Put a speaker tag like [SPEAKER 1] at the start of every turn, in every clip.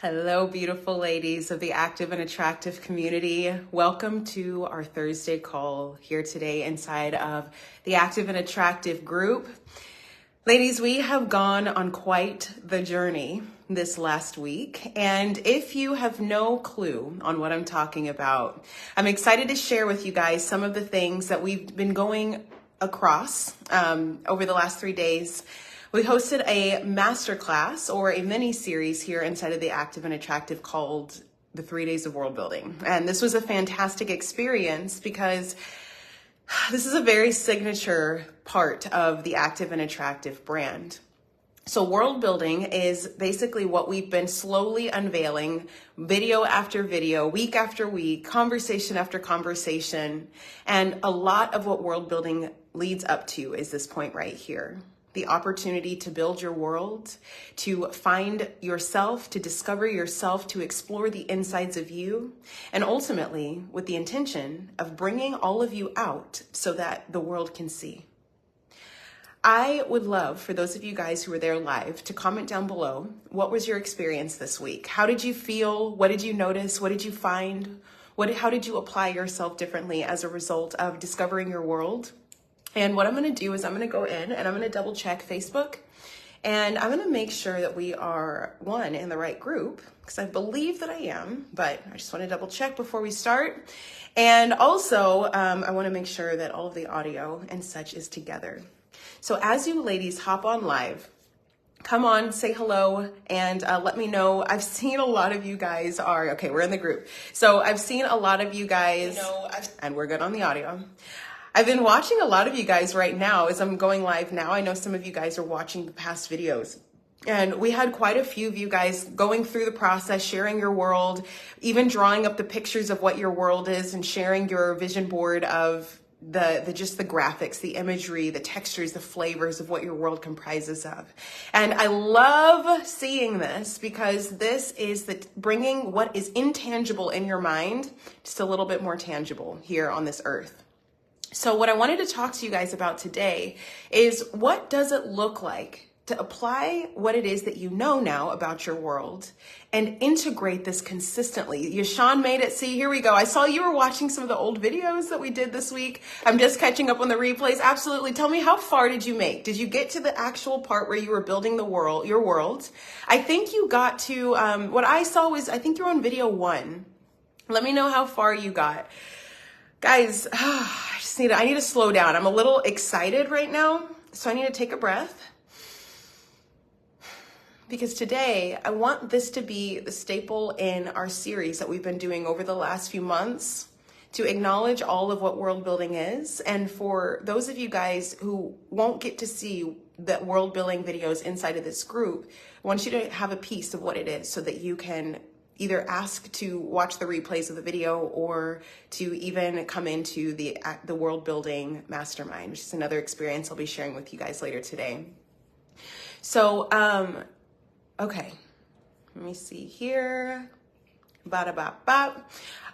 [SPEAKER 1] Hello, beautiful ladies of the active and attractive community. Welcome to our Thursday call here today inside of the active and attractive group. Ladies, we have gone on quite the journey this last week. And if you have no clue on what I'm talking about, I'm excited to share with you guys some of the things that we've been going across over the last 3 days. We hosted a masterclass or a mini series here inside of the Active and Attractive called the 3 Days of World Building. And this was a fantastic experience because this is a very signature part of the Active and Attractive brand. So world building is basically what we've been slowly unveiling, video after video, week after week, conversation after conversation. And a lot of what world building leads up to is this point right here. The opportunity to build your world, to find yourself, to discover yourself, to explore the insides of you, and ultimately with the intention of bringing all of you out so that the world can see. I would love for those of you guys who were there live to comment down below. What was your experience this week? How did you feel? What did you notice? What did you find? How did you apply yourself differently as a result of discovering your world? And what I'm going to do is I'm going to go in and I'm going to double check Facebook, and I'm going to make sure that we are in the right group, because I believe that I am, but I just want to double check before we start. And also I want to make sure that all of the audio and such is together. So as you ladies hop on live, come on, say hello, and let me know. I've seen a lot of you guys okay, we're in the group. So I've seen a lot of you guys, and we're good on the audio. I've been watching a lot of you guys right now as I'm going live now. I know some of you guys are watching the past videos. And we had quite a few of you guys going through the process, sharing your world, even drawing up the pictures of what your world is and sharing your vision board of just the graphics, the imagery, the textures, the flavors of what your world comprises of. And I love seeing this because this is bringing what is intangible in your mind just a little bit more tangible here on this earth. So what I wanted to talk to you guys about today is, what does it look like to apply what it is that you know now about your world and integrate this consistently? Yashawn made it. See, here we go. I saw you were watching some of the old videos that we did this week. I'm just catching up on the replays. Absolutely. Tell me, how far did you make? Did you get to the actual part where you were building your world? I think you got to, what I saw was, I think you're on video 1. Let me know how far you got. Guys, I need to slow down. I'm a little excited right now, so I need to take a breath. Because today, I want this to be the staple in our series that we've been doing over the last few months, to acknowledge all of what world building is. And for those of you guys who won't get to see the world building videos inside of this group, I want you to have a piece of what it is so that you can either ask to watch the replays of the video or to even come into the world building mastermind, which is another experience I'll be sharing with you guys later today. So, okay, let me see here. Ba-da-ba-ba.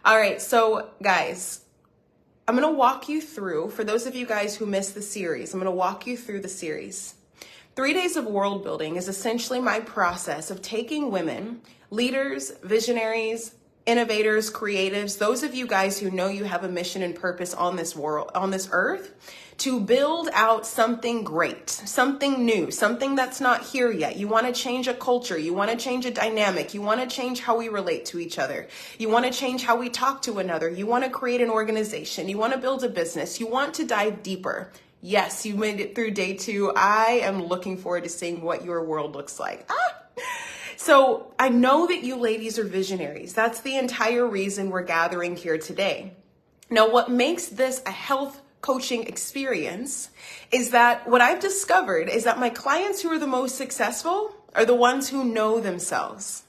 [SPEAKER 1] All right, so guys, I'm going to walk you through, for those of you guys who missed the series, I'm going to walk you through the series. 3 Days of World Building is essentially my process of taking women, leaders, visionaries, innovators, creatives, those of you guys who know you have a mission and purpose on this world, on this earth, to build out something great, something new, something that's not here yet. You want to change a culture. You want to change a dynamic. You want to change how we relate to each other. You want to change how we talk to one another. You want to create an organization. You want to build a business. You want to dive deeper. Yes, you made it through day 2. I am looking forward to seeing what your world looks like. So I know that you ladies are visionaries. That's the entire reason we're gathering here today. Now, what makes this a health coaching experience is that what I've discovered is that my clients who are the most successful are the ones who know themselves.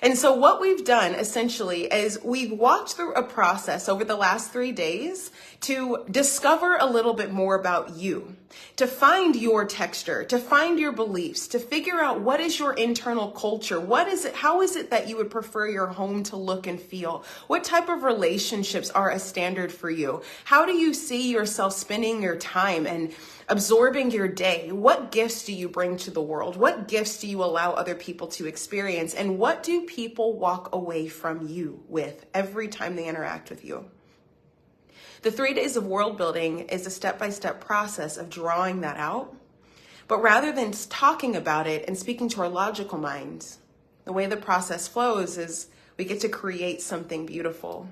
[SPEAKER 1] And so what we've done essentially is we've walked through a process over the last 3 days to discover a little bit more about you. to find your texture, to find your beliefs, to figure out what is your internal culture. What is it? How is it that you would prefer your home to look and feel? What type of relationships are a standard for you? How do you see yourself spending your time and absorbing your day? What gifts do you bring to the world? What gifts do you allow other people to experience? And what do people walk away from you with every time they interact with you? The 3 days of world building is a step-by-step process of drawing that out. But rather than talking about it and speaking to our logical minds, the way the process flows is we get to create something beautiful.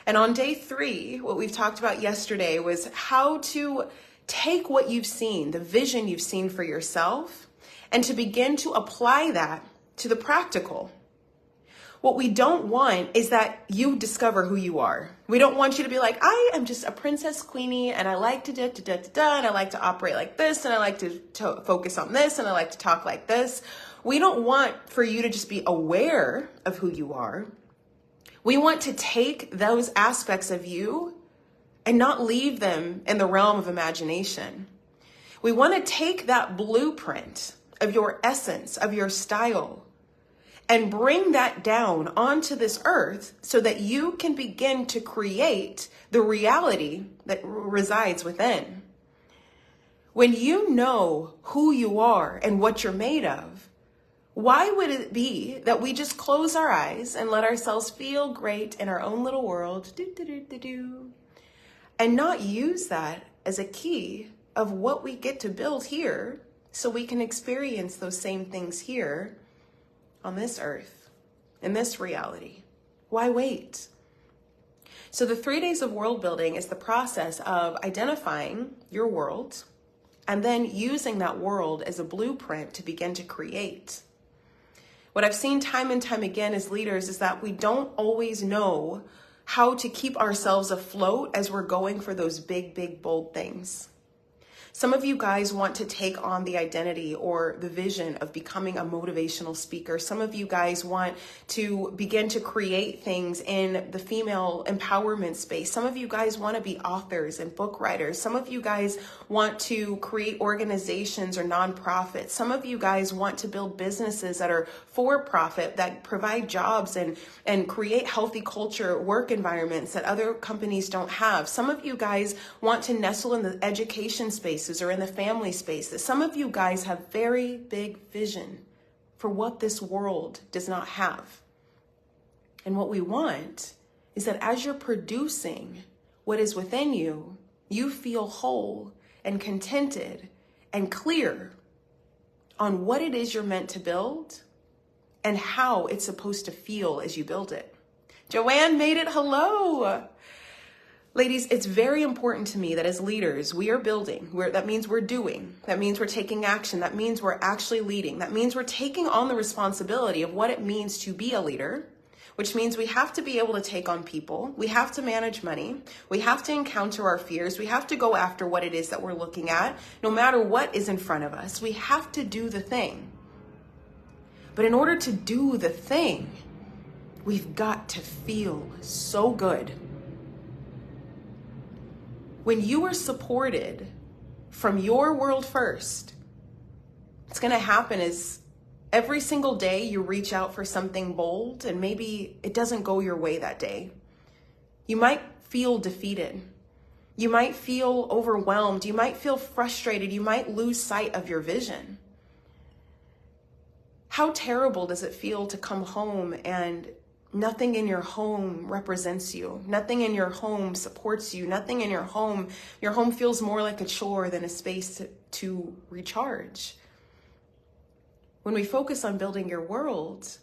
[SPEAKER 1] And on day 3, what we've talked about yesterday was how to take what you've seen, the vision you've seen for yourself, and to begin to apply that to the practical. What we don't want is that you discover who you are. We don't want you to be like, I am just a princess queenie and I like to da-da-da-da-da and I like to operate like this and I like to focus on this and I like to talk like this. We don't want for you to just be aware of who you are. We want to take those aspects of you and not leave them in the realm of imagination. We want to take that blueprint of your essence, of your style, and bring that down onto this earth so that you can begin to create the reality that resides within. When you know who you are and what you're made of, why would it be that we just close our eyes and let ourselves feel great in our own little world, and not use that as a key of what we get to build here so we can experience those same things here on this earth, in this reality? Why wait? So the 3 days of world building is the process of identifying your world and then using that world as a blueprint to begin to create. What I've seen time and time again as leaders is that we don't always know how to keep ourselves afloat as we're going for those big, big, bold things. Some of you guys want to take on the identity or the vision of becoming a motivational speaker. Some of you guys want to begin to create things in the female empowerment space. Some of you guys want to be authors and book writers. Some of you guys want to create organizations or nonprofits. Some of you guys want to build businesses that are for profit, that provide jobs and create healthy culture, work environments that other companies don't have. Some of you guys want to nestle in the education space or in the family spaces. Some of you guys have very big vision for what this world does not have. And what we want is that as you're producing what is within you, you feel whole and contented and clear on what it is you're meant to build and how it's supposed to feel as you build it. Joanne made it. Hello. Ladies, it's very important to me that as leaders, we are building. That means we're doing. That means we're taking action. That means we're actually leading. That means we're taking on the responsibility of what it means to be a leader, which means we have to be able to take on people. We have to manage money. We have to encounter our fears. We have to go after what it is that we're looking at, no matter what is in front of us. We have to do the thing. But in order to do the thing, we've got to feel so good. When you are supported from your world first, what's going to happen is every single day you reach out for something bold and maybe it doesn't go your way that day. You might feel defeated. You might feel overwhelmed. You might feel frustrated. You might lose sight of your vision. How terrible does it feel to come home and nothing in your home represents you. Nothing in your home supports you. Nothing in your home feels more like a chore than a space to recharge. When we focus on building your world,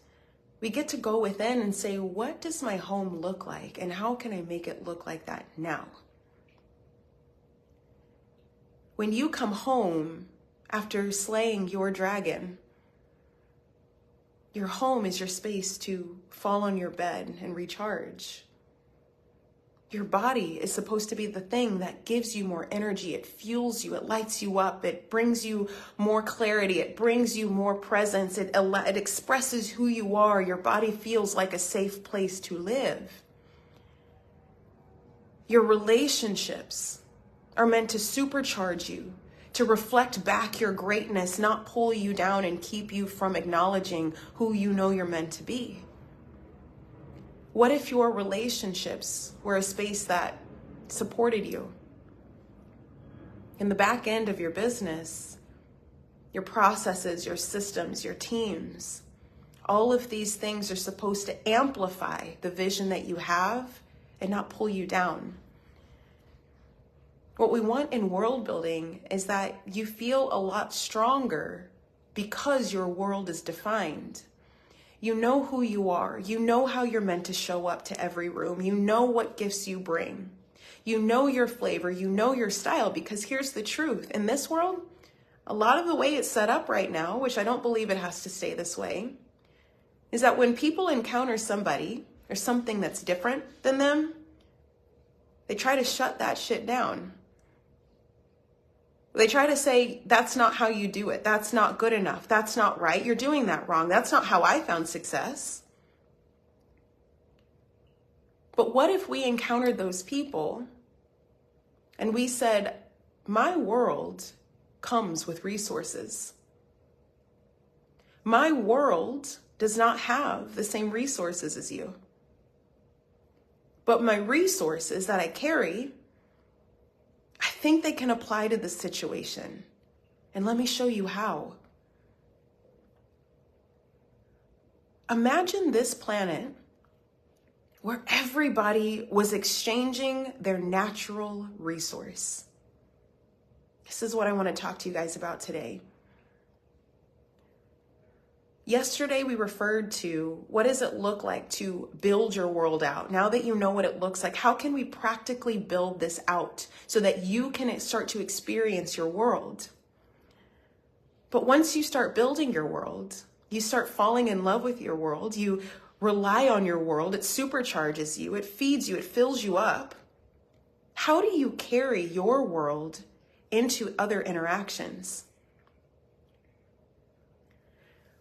[SPEAKER 1] we get to go within and say, what does my home look like? And how can I make it look like that now? When you come home after slaying your dragon, your home is your space to fall on your bed and recharge. Your body is supposed to be the thing that gives you more energy. It fuels you. It lights you up. It brings you more clarity. It brings you more presence. It expresses who you are. Your body feels like a safe place to live. Your relationships are meant to supercharge you, to reflect back your greatness, not pull you down and keep you from acknowledging who you know you're meant to be? What if your relationships were a space that supported you? In the back end of your business, your processes, your systems, your teams, all of these things are supposed to amplify the vision that you have and not pull you down. What we want in world building is that you feel a lot stronger because your world is defined. You know who you are. You know how you're meant to show up to every room. You know what gifts you bring. You know your flavor. You know your style, because here's the truth. In this world, a lot of the way it's set up right now, which I don't believe it has to stay this way, is that when people encounter somebody or something that's different than them, they try to shut that shit down. They try to say, that's not how you do it. That's not good enough. That's not right. You're doing that wrong. That's not how I found success. But what if we encountered those people and we said, my world comes with resources. My world does not have the same resources as you. But my resources that I carry, I think they can apply to this situation. And let me show you how. Imagine this planet where everybody was exchanging their natural resource. This is what I want to talk to you guys about today. Yesterday, we referred to what does it look like to build your world out? Now that you know what it looks like, how can we practically build this out so that you can start to experience your world? But once you start building your world, you start falling in love with your world, you rely on your world, it supercharges you, it feeds you, it fills you up. How do you carry your world into other interactions?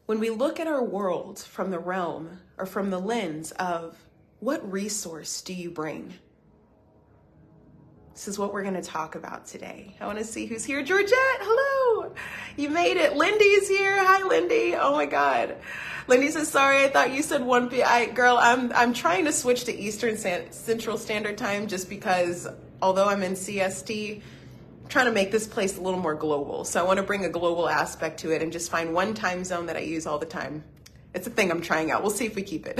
[SPEAKER 1] When we look at our world from the realm or from the lens of what resource do you bring? This is what we're going to talk about today. I want to see who's here. Georgette, hello. You made it. Lindy's here. Hi, Lindy. Oh my God. Lindy says, sorry, I thought you said 1 p.m. Girl, I'm trying to switch to Eastern Central Standard Time just because although I'm in CST, trying to make this place a little more global. So I want to bring a global aspect to it and just find one time zone that I use all the time. It's a thing I'm trying out. We'll see if we keep it.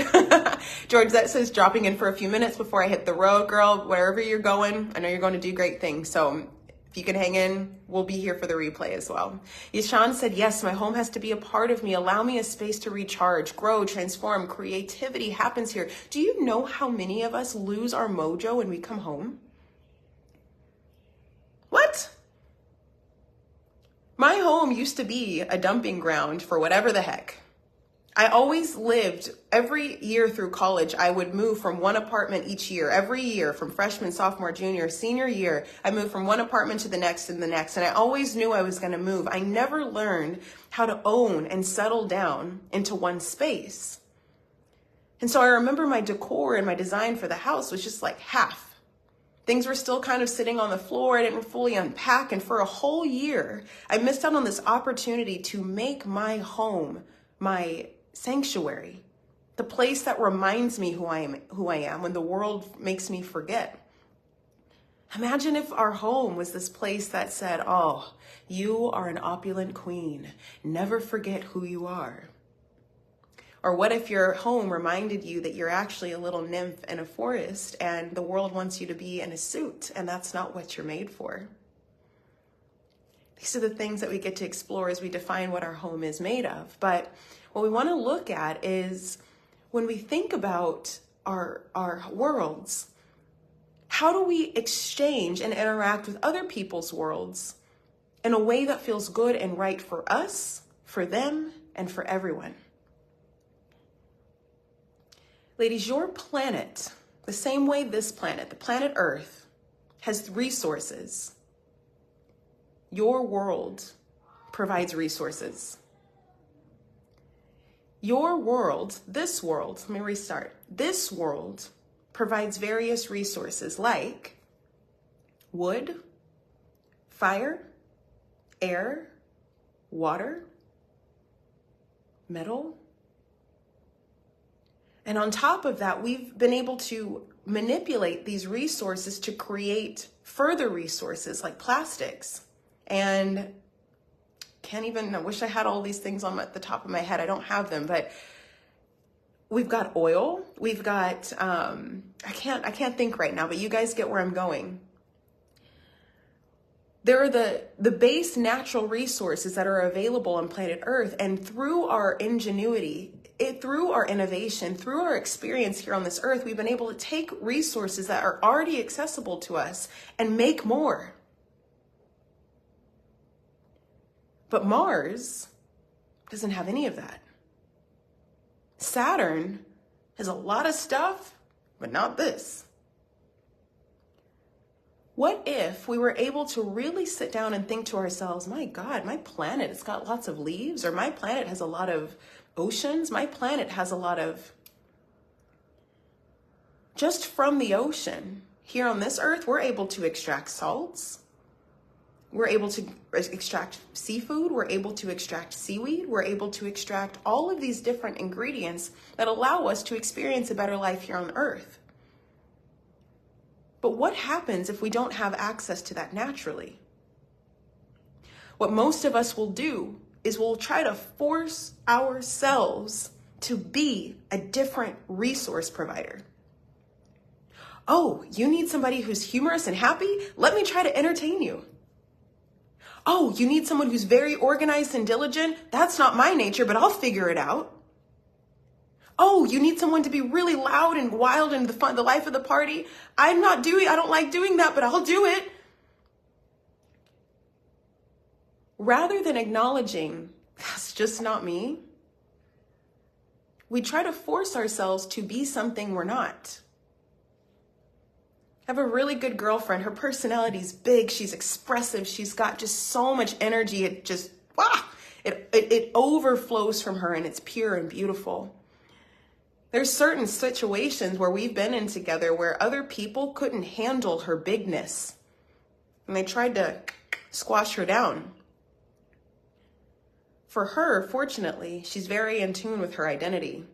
[SPEAKER 1] George, that says dropping in for a few minutes before I hit the road. Girl, wherever you're going, I know you're going to do great things. So if you can hang in, we'll be here for the replay as well. Yashan said, yes, my home has to be a part of me. Allow me a space to recharge, grow, transform. Creativity happens here. Do you know how many of us lose our mojo when we come home? What? My home used to be a dumping ground for whatever the heck. I always lived, every year through college, I would move from one apartment each year. Every year, from freshman, sophomore, junior, senior year, I moved from one apartment to the next and the next. And I always knew I was going to move. I never learned how to own and settle down into one space. And so I remember my decor and my design for the house was just like half. Things were still kind of sitting on the floor. I didn't fully unpack. And for a whole year, I missed out on this opportunity to make my home my sanctuary, the place that reminds me who I am when the world makes me forget. Imagine if our home was this place that said, oh, you are an opulent queen. Never forget who you are. Or what if your home reminded you that you're actually a little nymph in a forest and the world wants you to be in a suit and that's not what you're made for? These are the things that we get to explore as we define what our home is made of. But what we want to look at is when we think about our worlds, how do we exchange and interact with other people's worlds in a way that feels good and right for us, for them, and for everyone? Ladies, your planet, the same way this planet, the planet Earth, has resources. Your world provides resources. Your world, this world, let me restart. This world provides various resources like wood, fire, air, water, metal. And on top of that, we've been able to manipulate these resources to create further resources like plastics. And I wish I had all these things on the top of my head. I don't have them, but we've got oil. We've got, I can't think right now, but you guys get where I'm going. There are the base natural resources that are available on planet Earth, and through our ingenuity, through our innovation, through our experience here on this earth, we've been able to take resources that are already accessible to us and make more. But Mars doesn't have any of that. Saturn has a lot of stuff, but not this. What if we were able to really sit down and think to ourselves, my God, my planet has got lots of leaves, or my planet has a lot of oceans, my planet has a lot of, just from the ocean, here on this earth, we're able to extract salts, we're able to extract seafood, we're able to extract seaweed, we're able to extract all of these different ingredients that allow us to experience a better life here on earth. But what happens if we don't have access to that naturally? What most of us will do is we'll try to force ourselves to be a different resource provider. Oh, you need somebody who's humorous and happy? Let me try to entertain you. Oh, you need someone who's very organized and diligent? That's not my nature, but I'll figure it out. Oh, you need someone to be really loud and wild and the life of the party? I don't like doing that, but I'll do it. Rather than acknowledging, that's just not me, we try to force ourselves to be something we're not. I have a really good girlfriend. Her personality's big. She's expressive. She's got just so much energy. It just, it overflows from her, and it's pure and beautiful. There's certain situations where we've been in together where other people couldn't handle her bigness, and they tried to squash her down. For her, fortunately, she's very in tune with her identity,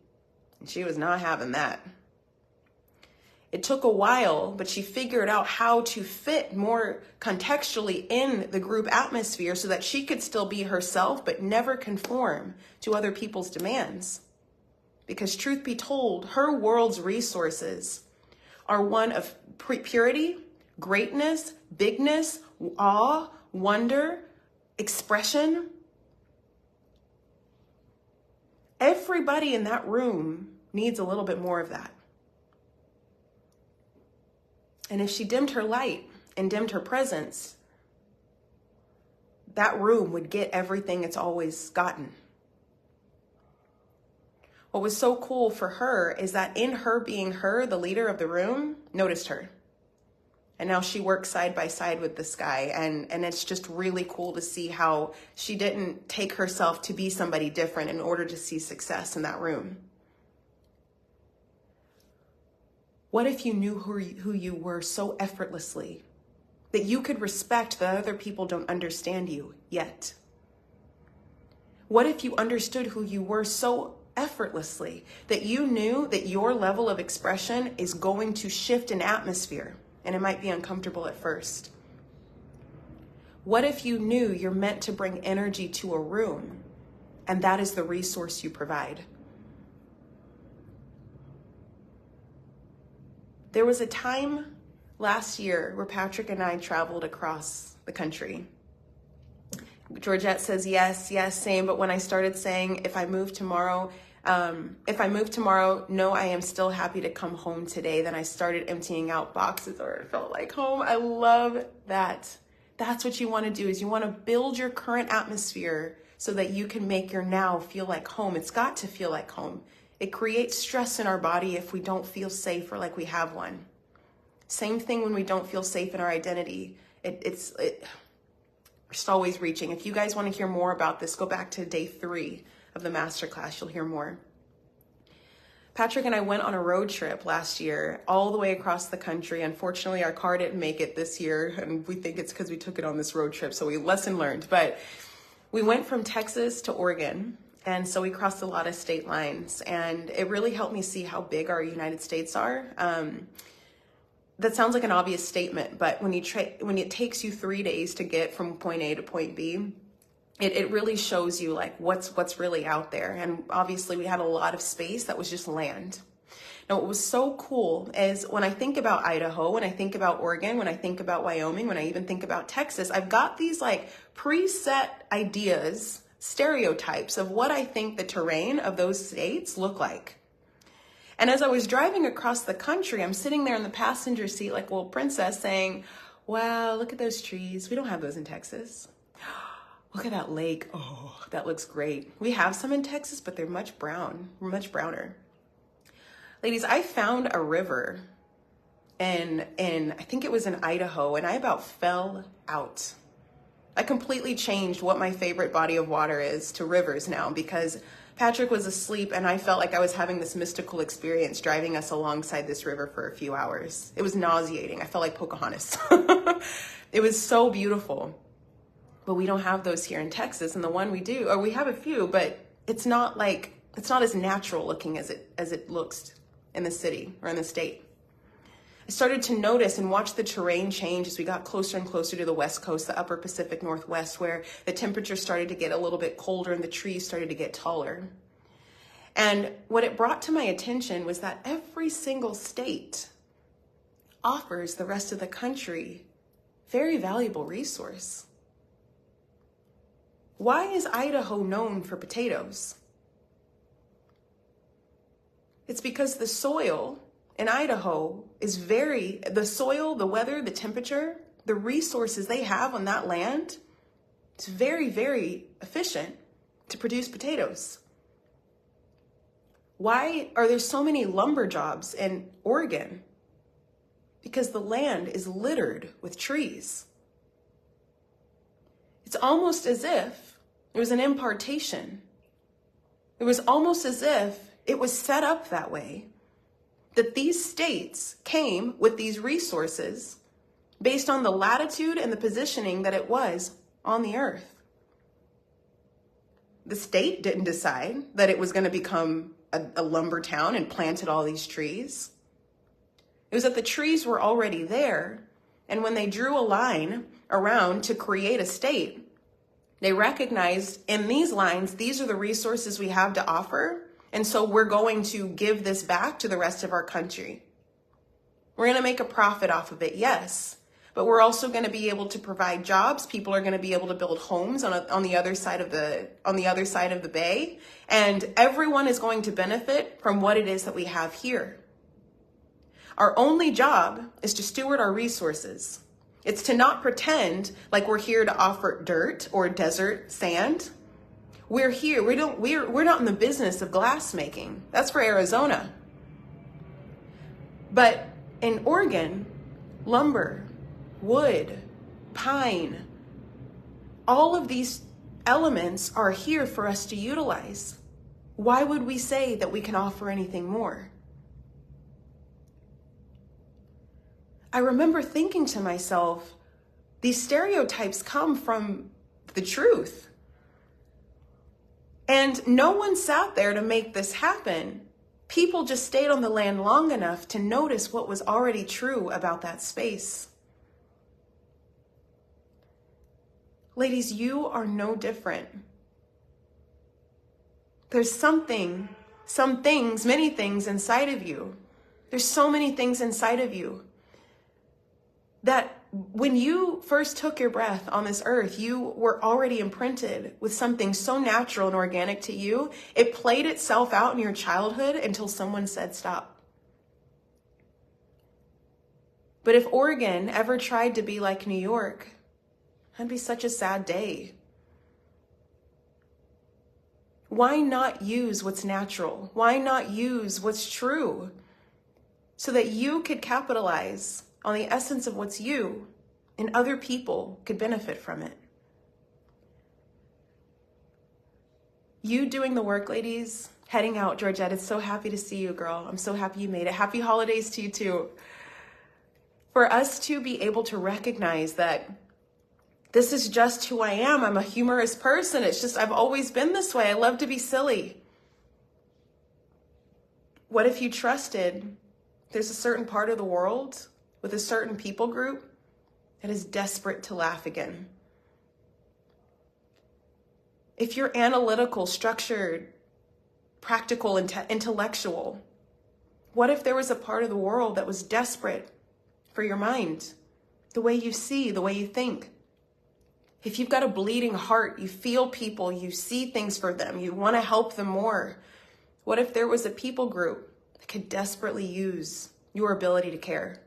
[SPEAKER 1] and she was not having that. It took a while, but she figured out how to fit more contextually in the group atmosphere so that she could still be herself, but never conform to other people's demands. Because truth be told, her world's resources are one of purity, greatness, bigness, awe, wonder, expression. Everybody in that room needs a little bit more of that. And if she dimmed her light and dimmed her presence, that room would get everything it's always gotten. What was so cool for her is that in her being her, the leader of the room noticed her. And now she works side by side with this guy. And it's just really cool to see how she didn't take herself to be somebody different in order to see success in that room. What if you knew who you were so effortlessly that you could respect that other people don't understand you yet? What if you understood who you were so effortlessly that you knew that your level of expression is going to shift an atmosphere, and it might be uncomfortable at first? What if you knew you're meant to bring energy to a room, and that is the resource you provide? There was a time last year where Patrick and I traveled across the country. Georgette says, yes, same. But when I started saying, if I move tomorrow, no, I am still happy to come home today, then I started emptying out boxes, or it felt like home. I love that. That's what you want to do, is you want to build your current atmosphere so that you can make your now feel like home. It's got to feel like home. It creates stress in our body if we don't feel safe or like we have one. Same thing when we don't feel safe in our identity. We're just always reaching. If you guys want to hear more about this, go back to day 3 of the masterclass. You'll hear more. Patrick and I went on a road trip last year all the way across the country. Unfortunately, our car didn't make it this year, and we think it's because we took it on this road trip, so lesson learned. But we went from Texas to Oregon, and so we crossed a lot of state lines, and it really helped me see how big our United States are. That sounds like an obvious statement, but when it takes you 3 days to get from point A to point B, it really shows you like what's really out there. And obviously we had a lot of space that was just land. Now, what was so cool is when I think about Idaho, when I think about Oregon, when I think about Wyoming, when I even think about Texas, I've got these like preset ideas, stereotypes of what I think the terrain of those states look like. And as I was driving across the country, I'm sitting there in the passenger seat like a little princess saying, wow, look at those trees. We don't have those in Texas. Look at that lake. Oh, that looks great. We have some in Texas, but they're much browner. Ladies, I found a river in I think it was in Idaho, and I about fell out. I completely changed what my favorite body of water is to rivers now, because Patrick was asleep and I felt like I was having this mystical experience driving us alongside this river for a few hours. It was nauseating. I felt like Pocahontas. It was so beautiful. But we don't have those here in Texas, and the one we do, or we have a few, but it's not as natural looking as it looks in the city or in the state. I started to notice and watch the terrain change as we got closer and closer to the West Coast, the upper Pacific Northwest, where the temperature started to get a little bit colder and the trees started to get taller. And what it brought to my attention was that every single state offers the rest of the country very valuable resource. Why is Idaho known for potatoes? It's because the soil in Idaho is the soil, the weather, the temperature, the resources they have on that land, it's very, very efficient to produce potatoes. Why are there so many lumber jobs in Oregon? Because the land is littered with trees. It's almost as if it was an impartation. It was almost as if it was set up that way, that these states came with these resources based on the latitude and the positioning that it was on the earth. The state didn't decide that it was going to become a lumber town and planted all these trees. It was that the trees were already there, and when they drew a line around to create a state, they recognized in these lines, these are the resources we have to offer, and so we're going to give this back to the rest of our country. We're going to make a profit off of it, yes, but we're also going to be able to provide jobs. People are going to be able to build homes on the other side of the bay, and everyone is going to benefit from what it is that we have here. Our only job is to steward our resources. It's to not pretend like we're here to offer dirt or desert sand. We're here. We're not in the business of glass making. That's for Arizona. But in Oregon, lumber, wood, pine, all of these elements are here for us to utilize. Why would we say that we can offer anything more? I remember thinking to myself, these stereotypes come from the truth. And no one sat there to make this happen. People just stayed on the land long enough to notice what was already true about that space. Ladies, you are no different. There's many things inside of you. There's so many things inside of you that when you first took your breath on this earth, you were already imprinted with something so natural and organic to you. It played itself out in your childhood until someone said stop. But if Oregon ever tried to be like New York, that'd be such a sad day. Why not use what's natural? Why not use what's true so that you could capitalize on the essence of what's you and other people could benefit from it? You doing the work, ladies, heading out, Georgette, it's so happy to see you, girl. I'm so happy you made it. Happy holidays to you too. For us to be able to recognize that this is just who I am. I'm a humorous person. It's just, I've always been this way. I love to be silly. What if you trusted there's a certain part of the world with a certain people group that is desperate to laugh again? If you're analytical, structured, practical, intellectual, what if there was a part of the world that was desperate for your mind, the way you see, the way you think? If you've got a bleeding heart, you feel people, you see things for them, you want to help them more. What if there was a people group that could desperately use your ability to care?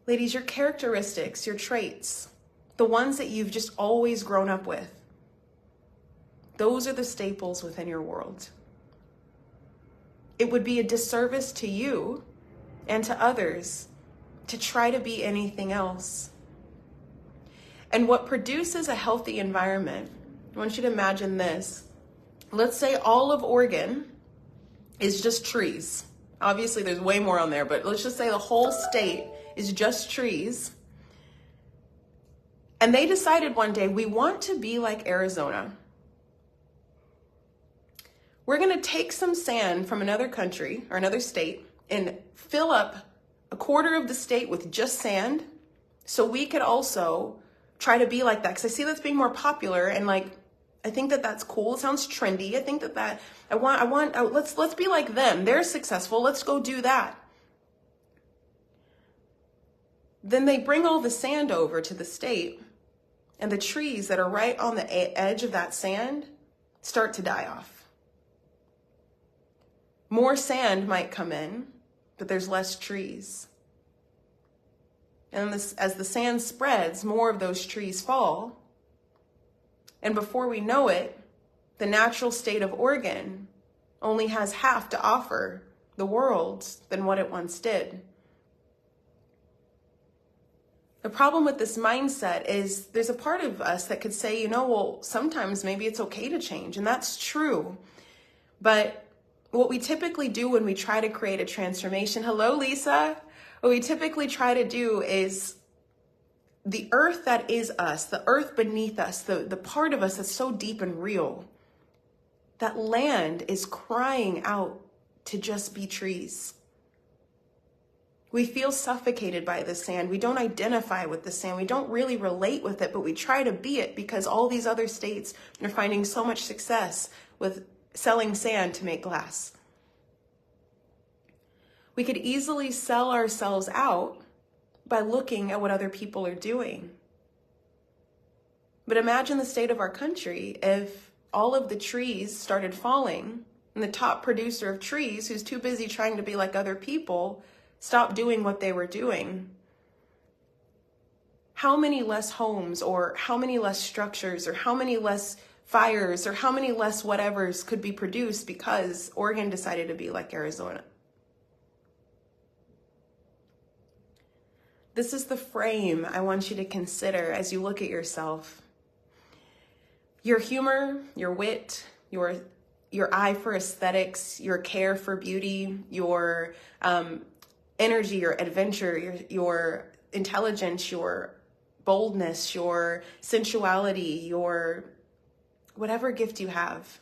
[SPEAKER 1] Ladies, your characteristics, your traits, the ones that you've just always grown up with, those are the staples within your world. It would be a disservice to you and to others to try to be anything else. And what produces a healthy environment, I want you to imagine this. Let's say all of Oregon is just trees. Obviously, there's way more on there, but let's just say the whole state is just trees. And they decided one day, we want to be like Arizona. We're going to take some sand from another country or another state and fill up a quarter of the state with just sand so we could also try to be like that. Because I see that's being more popular, and like, I think that that's cool. It sounds trendy. I think that let's be like them. They're successful. Let's go do that. Then they bring all the sand over to the state, and the trees that are right on the edge of that sand start to die off. More sand might come in, but there's less trees. And as the sand spreads, more of those trees fall. And before we know it, the natural state of Oregon only has half to offer the world than what it once did. The problem with this mindset is there's a part of us that could say, well, sometimes maybe it's okay to change, and that's true. But what we typically do when we try to create a transformation, hello, Lisa, what we typically try to do is the earth that is us, the earth beneath us, the part of us that's so deep and real, that land is crying out to just be trees. We feel suffocated by the sand. We don't identify with the sand. We don't really relate with it, but we try to be it because all these other states are finding so much success with selling sand to make glass. We could easily sell ourselves out by looking at what other people are doing. But imagine the state of our country if all of the trees started falling and the top producer of trees, who's too busy trying to be like other people, stopped doing what they were doing. How many less homes, or how many less structures, or how many less fires, or how many less whatevers could be produced because Oregon decided to be like Arizona? This is the frame I want you to consider as you look at yourself. Your humor, your wit, your eye for aesthetics, your care for beauty, your energy, your adventure, your intelligence, your boldness, your sensuality, your whatever gift you have.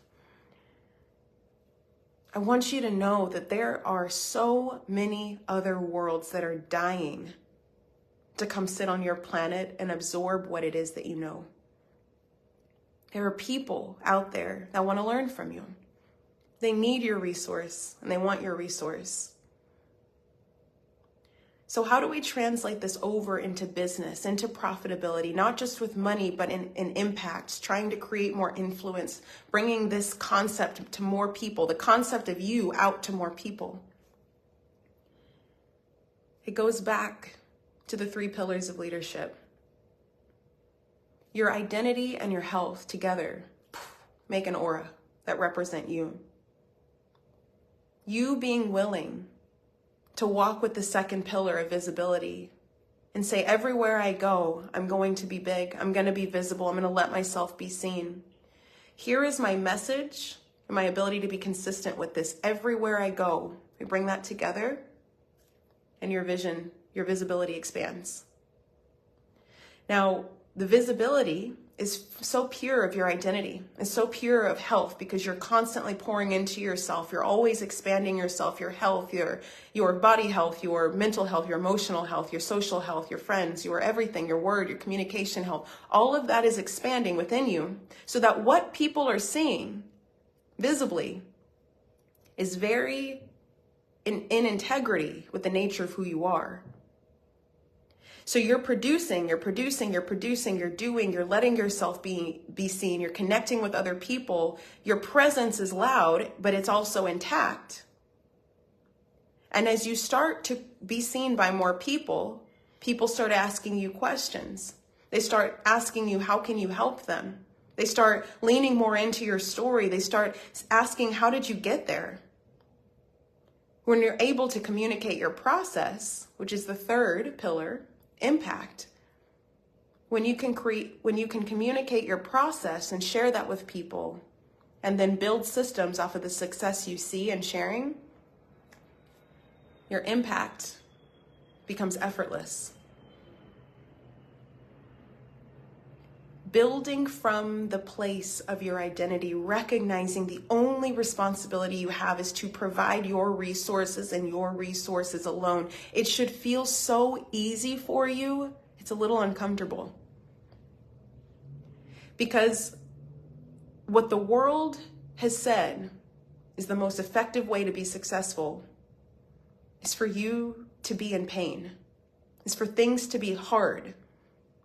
[SPEAKER 1] I want you to know that there are so many other worlds that are dying to come sit on your planet and absorb what it is that you know. There are people out there that want to learn from you. They need your resource and they want your resource. So how do we translate this over into business, into profitability, not just with money, but in impact, trying to create more influence, bringing this concept to more people, the concept of you out to more people? It goes back to the 3 pillars of leadership. Your identity and your health together make an aura that represent you. You being willing to walk with the second pillar of visibility, and say, everywhere I go, I'm going to be big. I'm going to be visible. I'm going to let myself be seen. Here is my message and my ability to be consistent with this. Everywhere I go, we bring that together and your vision, your visibility expands. Now, the visibility is so pure of your identity and so pure of health because you're constantly pouring into yourself. You're always expanding yourself, your health, your body health, your mental health, your emotional health, your social health, your friends, your everything, your word, your communication health. All of that is expanding within you so that what people are seeing visibly is very in integrity with the nature of who you are. So you're producing, you're doing, you're letting yourself be seen, you're connecting with other people. Your presence is loud, but it's also intact. And as you start to be seen by more people, people start asking you questions. They start asking you, how can you help them? They start leaning more into your story. They start asking, how did you get there? When you're able to communicate your process, which is the third pillar, impact. When you can communicate your process and share that with people and then build systems off of the success you see and sharing, your impact becomes effortless. Building from the place of your identity, recognizing the only responsibility you have is to provide your resources and your resources alone. It should feel so easy for you. It's a little uncomfortable. Because what the world has said is the most effective way to be successful is for you to be in pain, is for things to be hard,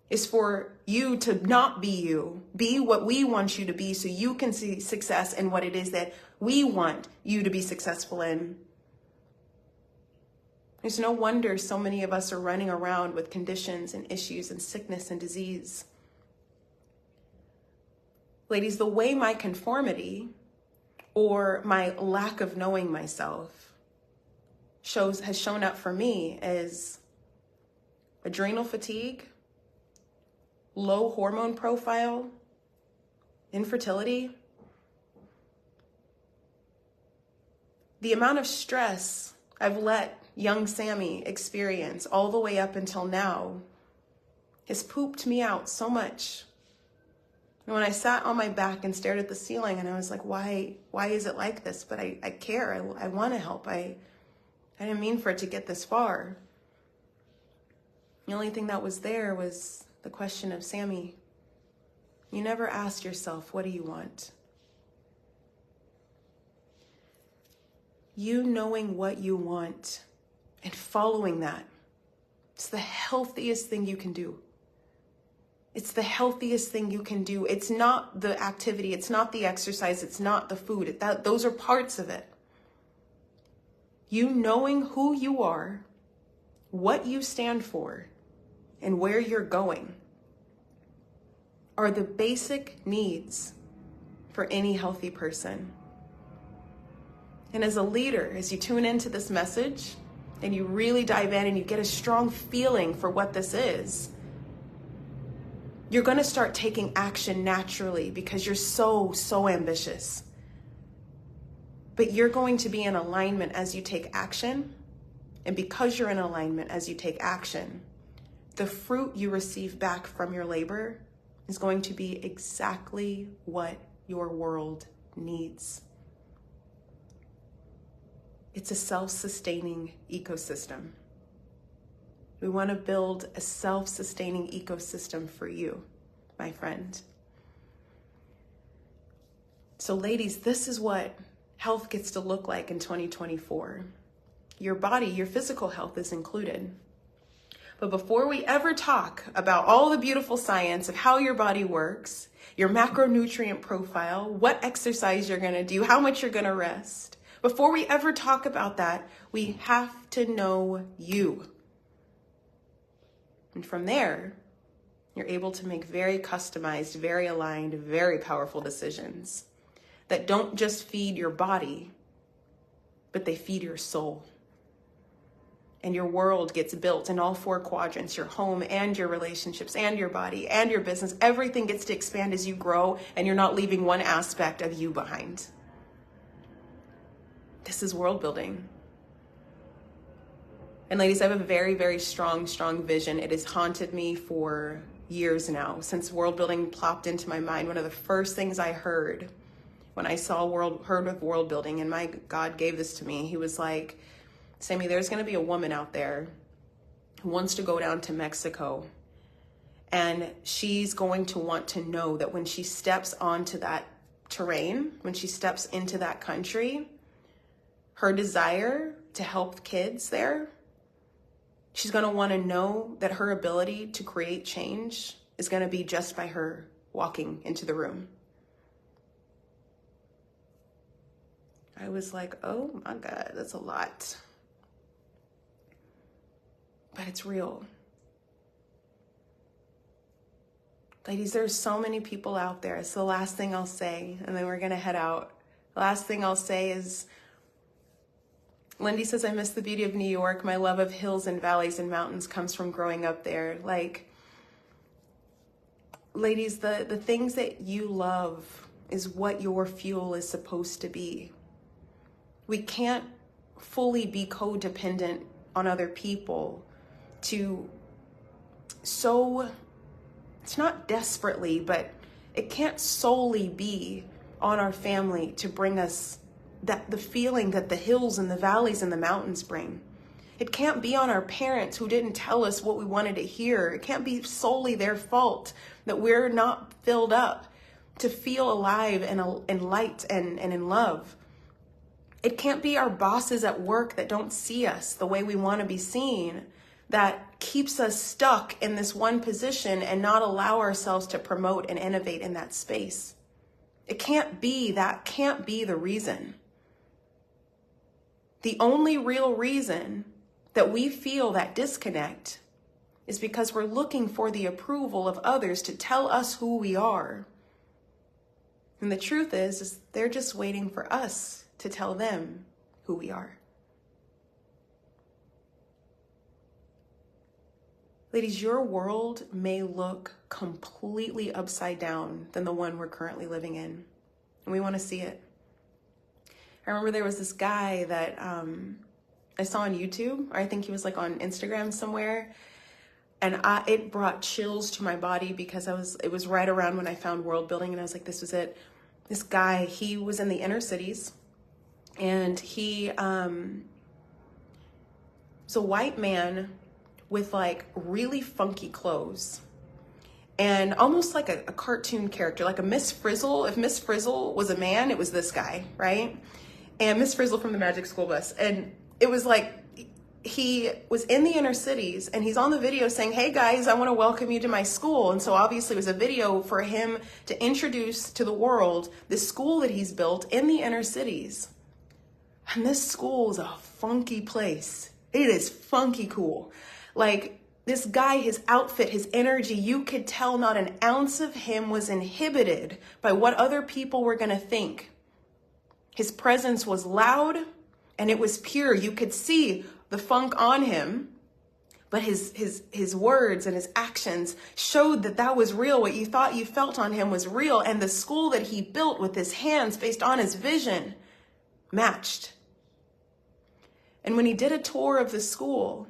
[SPEAKER 1] is for you to not be you. Be what we want you to be so you can see success in what it is that we want you to be successful in. There's no wonder so many of us are running around with conditions and issues and sickness and disease. Ladies, the way my conformity or my lack of knowing myself has shown up for me is adrenal fatigue, low hormone profile, infertility. The amount of stress I've let young Sammy experience all the way up until now has pooped me out so much. And when I sat on my back and stared at the ceiling and I was like, why is it like this? But I care, I want to help. I didn't mean for it to get this far. The only thing that was there was the question of, Sammy, you never asked yourself, what do you want? You knowing what you want and following that, it's the healthiest thing you can do. It's the healthiest thing you can do. It's not the activity, it's not the exercise, it's not the food. Those are parts of it. You knowing who you are, what you stand for, and where you're going are the basic needs for any healthy person. And as a leader, as you tune into this message and you really dive in and you get a strong feeling for what this is, you're going to start taking action naturally because you're so ambitious. But you're going to be in alignment as you take action. And because you're in alignment as you take action, the fruit you receive back from your labor is going to be exactly what your world needs. It's a self-sustaining ecosystem. We want to build a self-sustaining ecosystem for you, my friend. So ladies, this is what health gets to look like in 2024. Your body, your physical health is included. But before we ever talk about all the beautiful science of how your body works, your macronutrient profile, what exercise you're going to do, how much you're going to rest, before we ever talk about that, we have to know you. And from there, you're able to make very customized, very aligned, very powerful decisions that don't just feed your body, but they feed your soul. and your world gets built in all 4 quadrants, your home and your relationships and your body and your business. Everything gets to expand as you grow, and you're not leaving one aspect of you behind. This is world building. And ladies, I have a very, very strong vision. It has haunted me for years now. Since world building plopped into my mind, one of the first things I heard when I heard of world building, and my God gave this to me, he was like, Sammy, there's going to be a woman out there who wants to go down to Mexico, and she's going to want to know that when she steps onto that terrain, when she steps into that country, her desire to help kids there, she's going to want to know that her ability to create change is going to be just by her walking into the room. I was like, oh my God, that's a lot. But it's real. Ladies, there's so many people out there. It's the last thing I'll say, and then we're going to head out. The last thing I'll say is, Lindy says, I miss the beauty of New York. My love of hills and valleys and mountains comes from growing up there. Like, ladies, the things that you love is what your fuel is supposed to be. We can't fully be codependent on other people it's not desperately, but it can't solely be on our family to bring us the feeling that the hills and the valleys and the mountains bring. It can't be on our parents who didn't tell us what we wanted to hear. It can't be solely their fault that we're not filled up to feel alive and light and in love. It can't be our bosses at work that don't see us the way we want to be seen, that keeps us stuck in this one position and not allow ourselves to promote and innovate in that space. That can't be the reason. The only real reason that we feel that disconnect is because we're looking for the approval of others to tell us who we are. And the truth is they're just waiting for us to tell them who we are. Ladies, your world may look completely upside down than the one we're currently living in, and we want to see it. I remember there was this guy that I saw on YouTube, or I think he was like on Instagram somewhere, and it brought chills to my body because it was right around when I found world building, and I was like, this was it. This guy, he was in the inner cities, and he was a white man with like really funky clothes and almost like a cartoon character, like a Miss Frizzle. If Miss Frizzle was a man, it was this guy, right? And Miss Frizzle from the Magic School Bus. And it was like, he was in the inner cities and he's on the video saying, hey guys, I want to welcome you to my school. And so obviously it was a video for him to introduce to the world this school that he's built in the inner cities. And this school is a funky place. It is funky cool. Like, this guy, his outfit, his energy, you could tell not an ounce of him was inhibited by what other people were going to think. His presence was loud and it was pure. You could see the funk on him, but his words and his actions showed that was real. What you thought you felt on him was real. And the school that he built with his hands based on his vision matched. And when he did a tour of the school,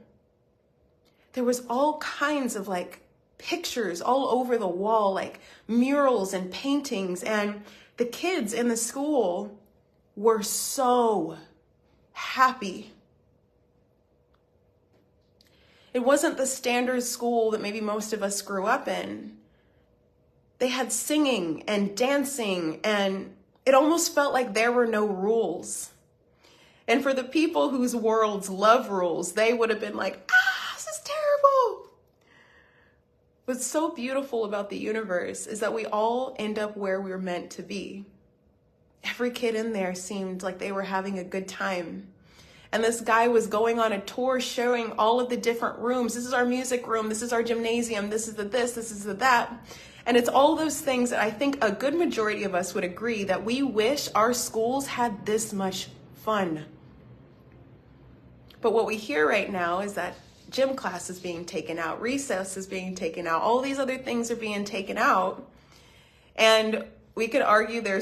[SPEAKER 1] there was all kinds of like pictures all over the wall, like murals and paintings. And the kids in the school were so happy. It wasn't the standard school that maybe most of us grew up in. They had singing and dancing, and it almost felt like there were no rules. And for the people whose worlds love rules, they would have been like, this is terrible. What's so beautiful about the universe is that we all end up where we're meant to be. Every kid in there seemed like they were having a good time. And this guy was going on a tour showing all of the different rooms. This is our music room. This is our gymnasium. This is the this. This is the that. And it's all those things that I think a good majority of us would agree that we wish our schools had this much fun. But what we hear right now is that gym class is being taken out, recess is being taken out, all these other things are being taken out. And we could argue there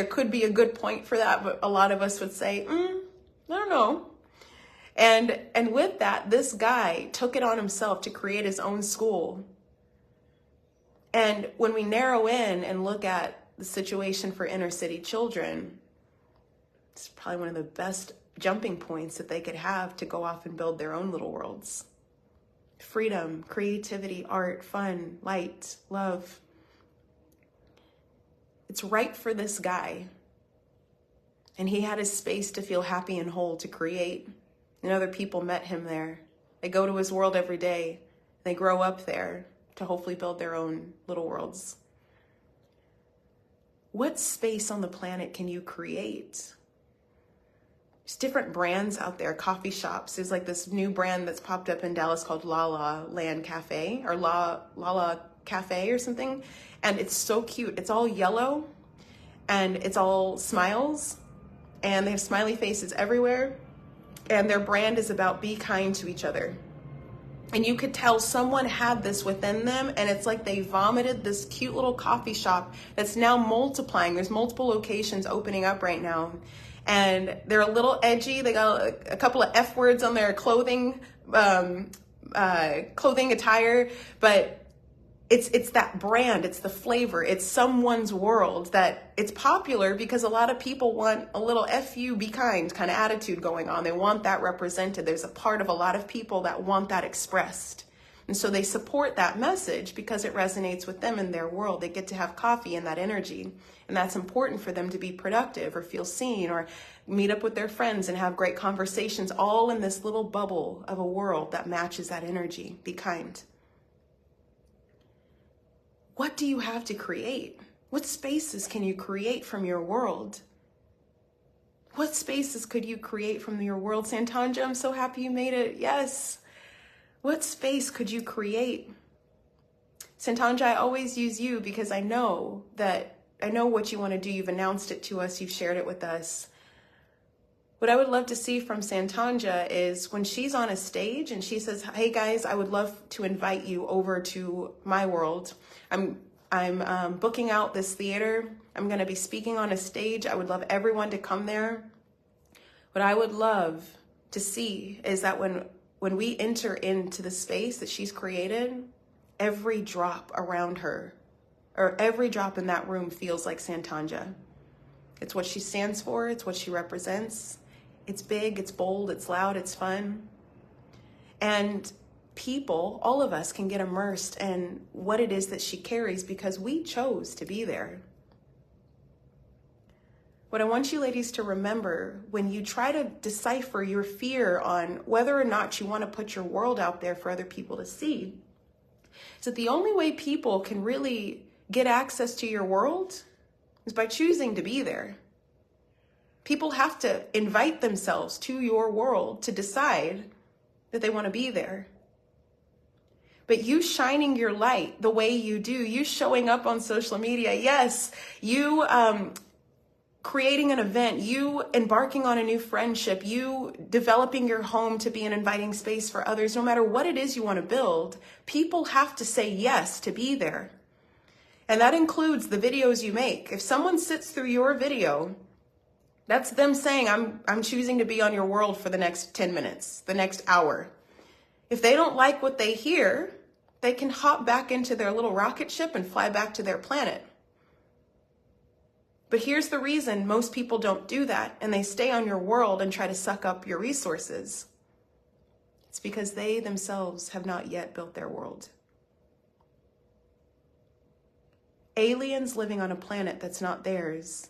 [SPEAKER 1] could be a good point for that, but a lot of us would say, I don't know. And with that, this guy took it on himself to create his own school. And when we narrow in and look at the situation for inner city children, it's probably one of the best jumping points that they could have to go off and build their own little worlds. Freedom, creativity, art, fun, light, love. It's right for this guy. And he had his space to feel happy and whole, to create. And other people met him there. They go to his world every day. They grow up there to hopefully build their own little worlds. What space on the planet can you create? There's different brands out there, coffee shops. There's like this new brand that's popped up in Dallas called La La Land Cafe, or La La Cafe or something. And it's so cute. It's all yellow and it's all smiles, and they have smiley faces everywhere. And their brand is about be kind to each other. And you could tell someone had this within them, and it's like they vomited this cute little coffee shop that's now multiplying. There's multiple locations opening up right now. And they're a little edgy. They got a couple of F words on their clothing attire, but it's that brand, it's the flavor, it's someone's world that it's popular because a lot of people want a little F you, be kind kind of attitude going on. They want that represented. There's a part of a lot of people that want that expressed. And so they support that message because it resonates with them in their world. They get to have coffee and that energy. And that's important for them to be productive or feel seen or meet up with their friends and have great conversations, all in this little bubble of a world that matches that energy. Be kind. What do you have to create? What spaces can you create from your world? What spaces could you create from your world? Santanja, I'm so happy you made it. Yes. What space could you create? Santanja, I always use you because I know what you want to do. You've announced it to us. You've shared it with us. What I would love to see from Santanja is when she's on a stage and she says, hey guys, I would love to invite you over to my world. I'm booking out this theater. I'm going to be speaking on a stage. I would love everyone to come there. What I would love to see is that when we enter into the space that she's created, every drop around her or every drop in that room feels like Santanja. It's what she stands for. It's what she represents. It's big, it's bold, it's loud, it's fun. And people, all of us, can get immersed in what it is that she carries because we chose to be there. What I want you ladies to remember when you try to decipher your fear on whether or not you want to put your world out there for other people to see, is that the only way people can really get access to your world is by choosing to be there. People have to invite themselves to your world to decide that they want to be there. But you shining your light the way you do, you showing up on social media, yes, you creating an event, you embarking on a new friendship, you developing your home to be an inviting space for others, no matter what it is you want to build, people have to say yes to be there. And that includes the videos you make. If someone sits through your video, that's them saying, I'm choosing to be on your world for the next 10 minutes, the next hour. If they don't like what they hear, they can hop back into their little rocket ship and fly back to their planet. But here's the reason most people don't do that, and they stay on your world and try to suck up your resources. It's because they themselves have not yet built their world. Aliens living on a planet that's not theirs.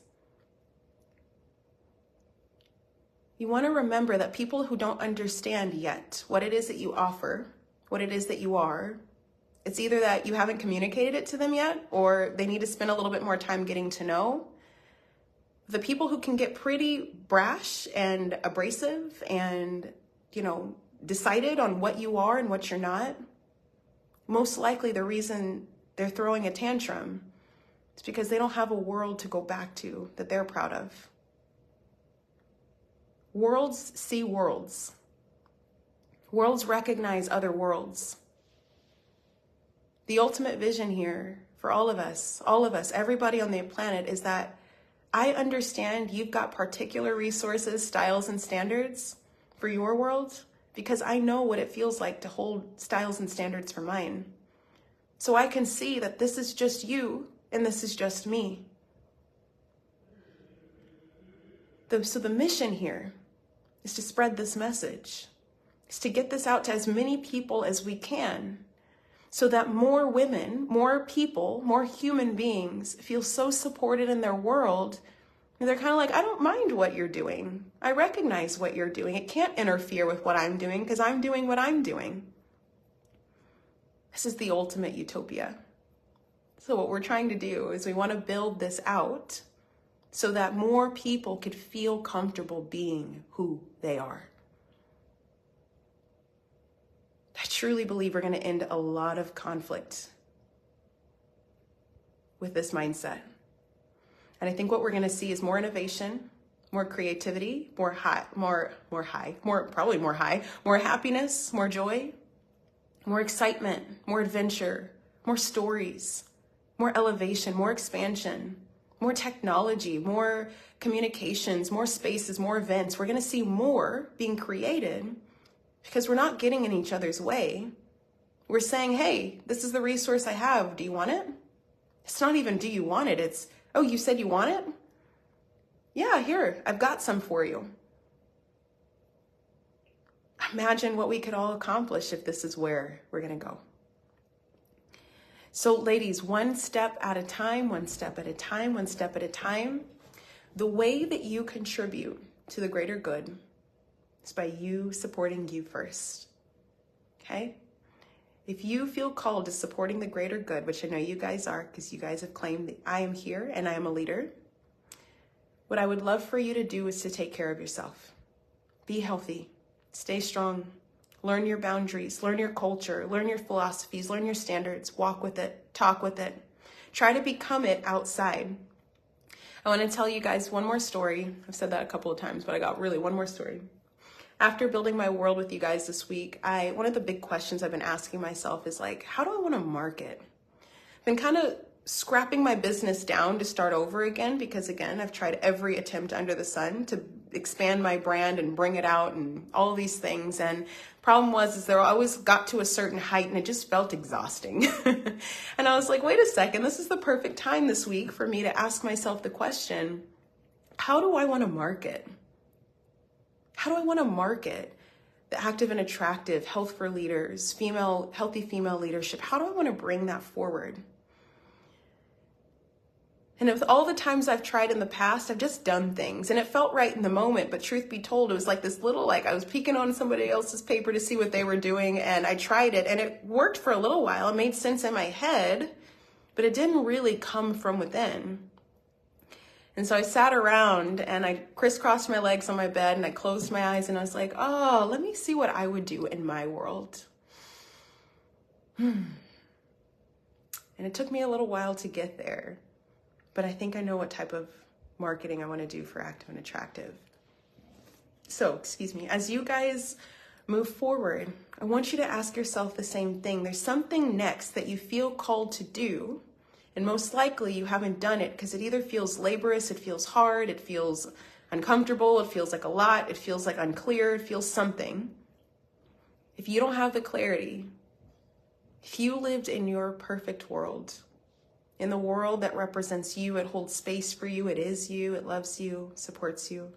[SPEAKER 1] You want to remember that people who don't understand yet what it is that you offer, what it is that you are, it's either that you haven't communicated it to them yet, or they need to spend a little bit more time getting to know. The people who can get pretty brash and abrasive and, decided on what you are and what you're not, most likely the reason they're throwing a tantrum is because they don't have a world to go back to that they're proud of. Worlds see worlds. Worlds recognize other worlds. The ultimate vision here for all of us, everybody on the planet, is that I understand you've got particular resources, styles, and standards for your world because I know what it feels like to hold styles and standards for mine. So I can see that this is just you and this is just me. So the mission here is to spread this message, is to get this out to as many people as we can, so that more women, more people, more human beings feel so supported in their world. And they're kind of like, I don't mind what you're doing. I recognize what you're doing. It can't interfere with what I'm doing because I'm doing what I'm doing. This is the ultimate utopia. So what we're trying to do is we want to build this out so that more people could feel comfortable being who they are. I truly believe we're going to end a lot of conflict with this mindset. And I think what we're going to see is more innovation, more creativity, more happiness, more joy, more excitement, more adventure, more stories, more elevation, more expansion, more technology, more communications, more spaces, more events. We're going to see more being created because we're not getting in each other's way. We're saying, hey, this is the resource I have. Do you want it? It's not even, do you want it? It's, oh, you said you want it? Yeah, here, I've got some for you. Imagine what we could all accomplish if this is where we're going to go. So ladies, one step at a time, one step at a time, one step at a time. The way that you contribute to the greater good is by you supporting you first. Okay? If you feel called to supporting the greater good, which I know you guys are because you guys have claimed that I am here and I am a leader, what I would love for you to do is to take care of yourself. Be healthy, stay strong, learn your boundaries, learn your culture, learn your philosophies, learn your standards, walk with it, talk with it. Try to become it outside. I want to tell you guys one more story. I've said that a couple of times, but I got really one more story. After building my world with you guys this week, one of the big questions I've been asking myself is like, how do I want to market? I've been kind of scrapping my business down to start over again because, again, I've tried every attempt under the sun to expand my brand and bring it out and all these things. And problem was there always got to a certain height and it just felt exhausting. And I was like, wait a second, this is the perfect time this week for me to ask myself the question, how do I want to market? How do I want to market the active and attractive, health for leaders, healthy female leadership? How do I want to bring that forward? And with all the times I've tried in the past, I've just done things and it felt right in the moment. But truth be told, it was like this little, I was peeking on somebody else's paper to see what they were doing. And I tried it and it worked for a little while. It made sense in my head, but it didn't really come from within. And so I sat around and I crisscrossed my legs on my bed and I closed my eyes and I was like, oh, let me see what I would do in my world. And it took me a little while to get there. But I think I know what type of marketing I want to do for Active and Attractive. So, as you guys move forward, I want you to ask yourself the same thing. There's something next that you feel called to do, and most likely you haven't done it because it either feels laborious, it feels hard, it feels uncomfortable, it feels like a lot, it feels like unclear, it feels something. If you don't have the clarity, if you lived in your perfect world, in the world that represents you, it holds space for you, it is you, it loves you, supports you,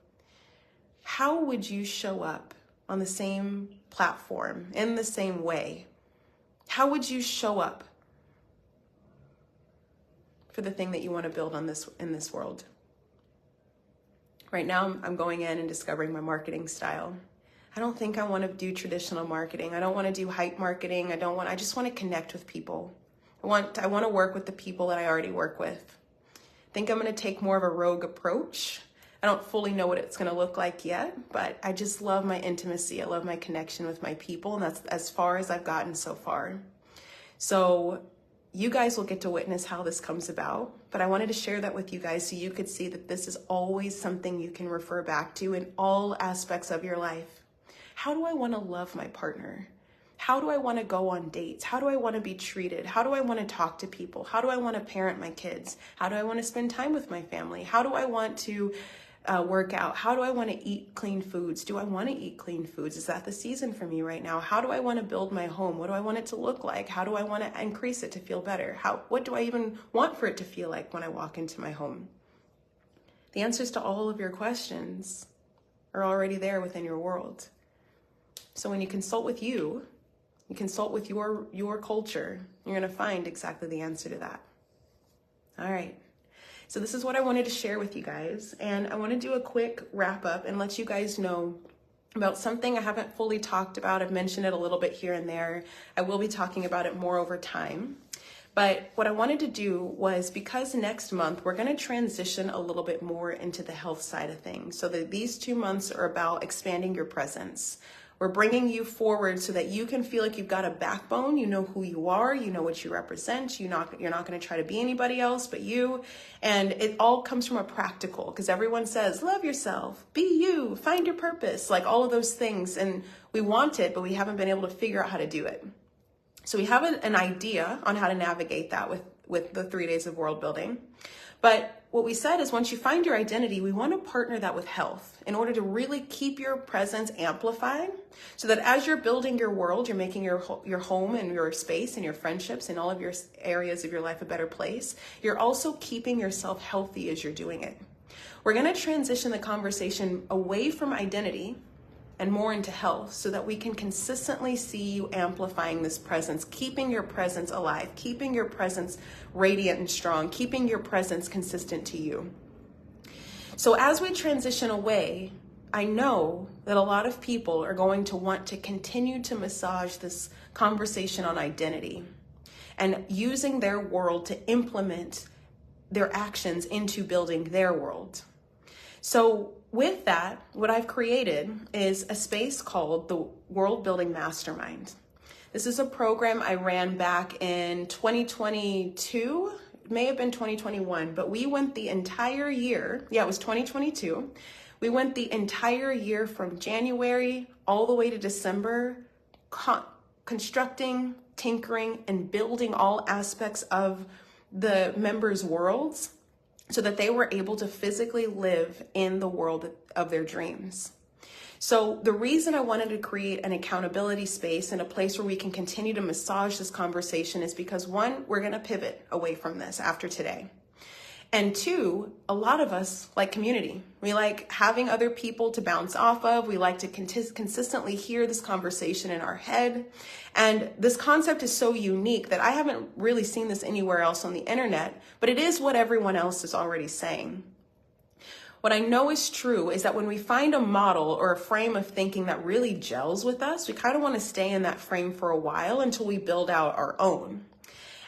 [SPEAKER 1] how would you show up on the same platform, in the same way? How would you show up for the thing that you want to build in this world? Right now, I'm going in and discovering my marketing style. I don't think I want to do traditional marketing. I don't want to do hype marketing. I just want to connect with people. I want to work with the people that I already work with. I think I'm going to take more of a rogue approach. I don't fully know what it's going to look like yet, but I just love my intimacy. I love my connection with my people, and that's as far as I've gotten so far. So you guys will get to witness how this comes about, but I wanted to share that with you guys so you could see that this is always something you can refer back to in all aspects of your life. how do I want to love my partner? How do I want to go on dates? How do I want to be treated? How do I want to talk to people? How do I want to parent my kids? How do I want to spend time with my family? How do I want to work out? How do I want to eat clean foods? Do I want to eat clean foods? Is that the season for me right now? How do I want to build my home? What do I want it to look like? How do I want to increase it to feel better? What do I even want for it to feel like when I walk into my home? The answers to all of your questions are already there within your world. So when you consult with you consult with your culture, you're going to find exactly the answer to that. All right. So this is what I wanted to share with you guys. And I want to do a quick wrap up and let you guys know about something I haven't fully talked about. I've mentioned it a little bit here and there. I will be talking about it more over time. But what I wanted to do was, because next month we're going to transition a little bit more into the health side of things. So that these 2 months are about expanding your presence. We're bringing you forward so that you can feel like you've got a backbone. You know who you are. You know what you represent. You're not going to try to be anybody else but you. And it all comes from a practical, because everyone says, love yourself, be you, find your purpose, like all of those things. And we want it, but we haven't been able to figure out how to do it. So we have an idea on how to navigate that with the 3 days of world building. But what we said is, once you find your identity, we want to partner that with health in order to really keep your presence amplified, so that as you're building your world, you're making your home and your space and your friendships and all of your areas of your life a better place. You're also keeping yourself healthy as you're doing it. We're going to transition the conversation away from identity and more into health, so that we can consistently see you amplifying this presence, keeping your presence alive, keeping your presence radiant and strong, keeping your presence consistent to you. So as we transition away, I know that a lot of people are going to want to continue to massage this conversation on identity and using their world to implement their actions into building their world. So with that, what I've created is a space called the World Building Mastermind. This is a program I ran back in 2022, it may have been 2021, but we went the entire year. Yeah, it was 2022. We went the entire year from January all the way to December, constructing, tinkering, and building all aspects of the members' worlds, so that they were able to physically live in the world of their dreams. So the reason I wanted to create an accountability space and a place where we can continue to massage this conversation is because, one, we're going to pivot away from this after today. And two, a lot of us like community. We like having other people to bounce off of. We like to consistently hear this conversation in our head. And this concept is so unique that I haven't really seen this anywhere else on the internet, but it is what everyone else is already saying. What I know is true is that when we find a model or a frame of thinking that really gels with us, we kind of want to stay in that frame for a while until we build out our own.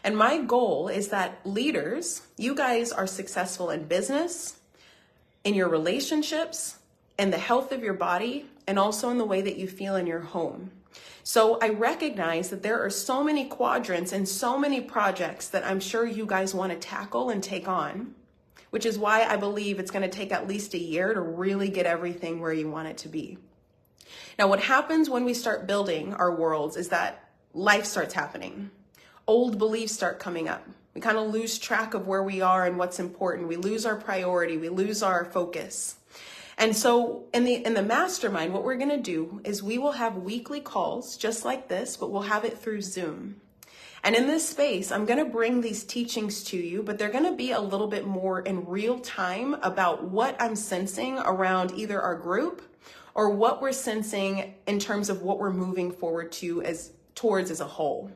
[SPEAKER 1] And my goal is that leaders, you guys are successful in business, in your relationships, in the health of your body, and also in the way that you feel in your home. So I recognize that there are so many quadrants and so many projects that I'm sure you guys want to tackle and take on, which is why I believe it's going to take at least a year to really get everything where you want it to be. Now, what happens when we start building our worlds is that life starts happening. Old beliefs start coming up. We kind of lose track of where we are and what's important. We lose our priority. We lose our focus. And so in the mastermind, what we're going to do is we will have weekly calls just like this, but we'll have it through Zoom. And in this space, I'm going to bring these teachings to you, but they're going to be a little bit more in real time about what I'm sensing around either our group or what we're sensing in terms of what we're moving forward towards as a whole.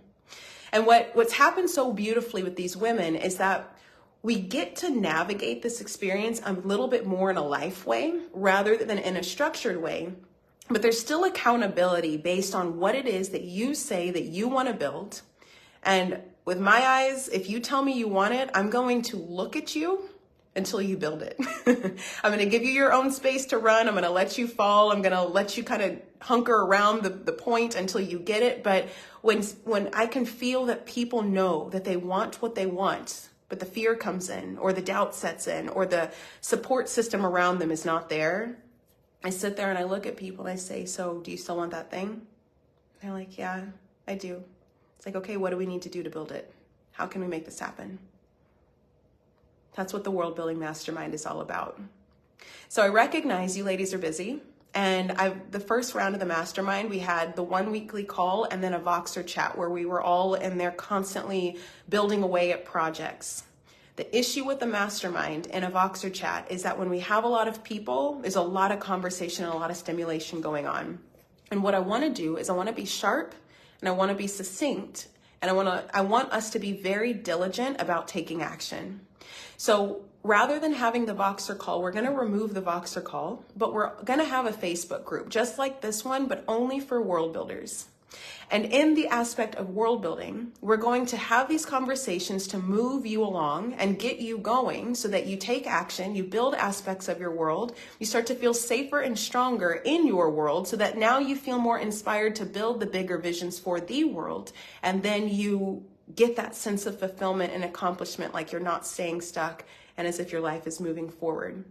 [SPEAKER 1] And what's happened so beautifully with these women is that we get to navigate this experience a little bit more in a life way rather than in a structured way. But there's still accountability based on what it is that you say that you want to build. And with my eyes, if you tell me you want it, I'm going to look at you until you build it. I'm going to give you your own space to run. I'm going to let you fall. I'm going to let you kind of hunker around the point until you get it. But when I can feel that people know that they want what they want, but the fear comes in or the doubt sets in or the support system around them is not there, I sit there and I look at people and I say, so do you still want that thing? They're like, yeah, I do. It's like, okay, what do we need to do to build it? How can we make this happen? That's what the World Building Mastermind is all about. So I recognize you ladies are busy. And the first round of the mastermind, we had the 1 weekly call and then a Voxer chat where we were all in there constantly building away at projects. The issue with the mastermind and a Voxer chat is that when we have a lot of people, there's a lot of conversation and a lot of stimulation going on. And what I want to do is I want to be sharp and I want to be succinct and I want us to be very diligent about taking action. So rather than having the Voxer call, we're going to remove the Voxer call, but we're going to have a Facebook group just like this one, but only for world builders. And in the aspect of world building, we're going to have these conversations to move you along and get you going so that you take action, you build aspects of your world, you start to feel safer and stronger in your world so that now you feel more inspired to build the bigger visions for the world. And then you get that sense of fulfillment and accomplishment, like you're not staying stuck and as if your life is moving forward.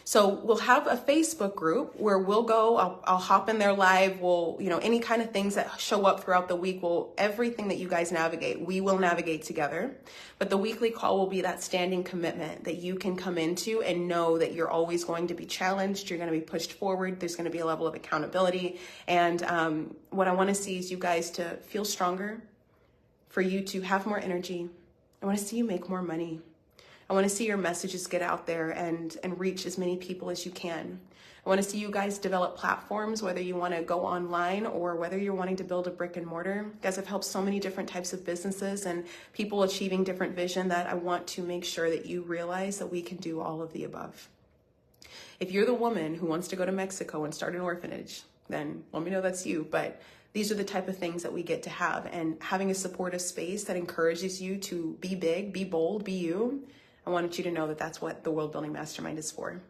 [SPEAKER 1] So we'll have a Facebook group where we'll go, I'll hop in there live. We'll, any kind of things that show up throughout the week, everything that you guys navigate, we will navigate together. But the weekly call will be that standing commitment that you can come into and know that you're always going to be challenged. You're going to be pushed forward. There's going to be a level of accountability. And what I want to see is you guys to feel stronger, for you to have more energy. I want to see you make more money. I want to see your messages get out there and reach as many people as you can. I want to see you guys develop platforms, whether you want to go online or whether you're wanting to build a brick and mortar. You guys have helped so many different types of businesses and people achieving different vision that I want to make sure that you realize that we can do all of the above. If you're the woman who wants to go to Mexico and start an orphanage, then let me know that's you. But these are the type of things that we get to have, and having a supportive space that encourages you to be big, be bold, be you. I wanted you to know that that's what the World Building Mastermind is for.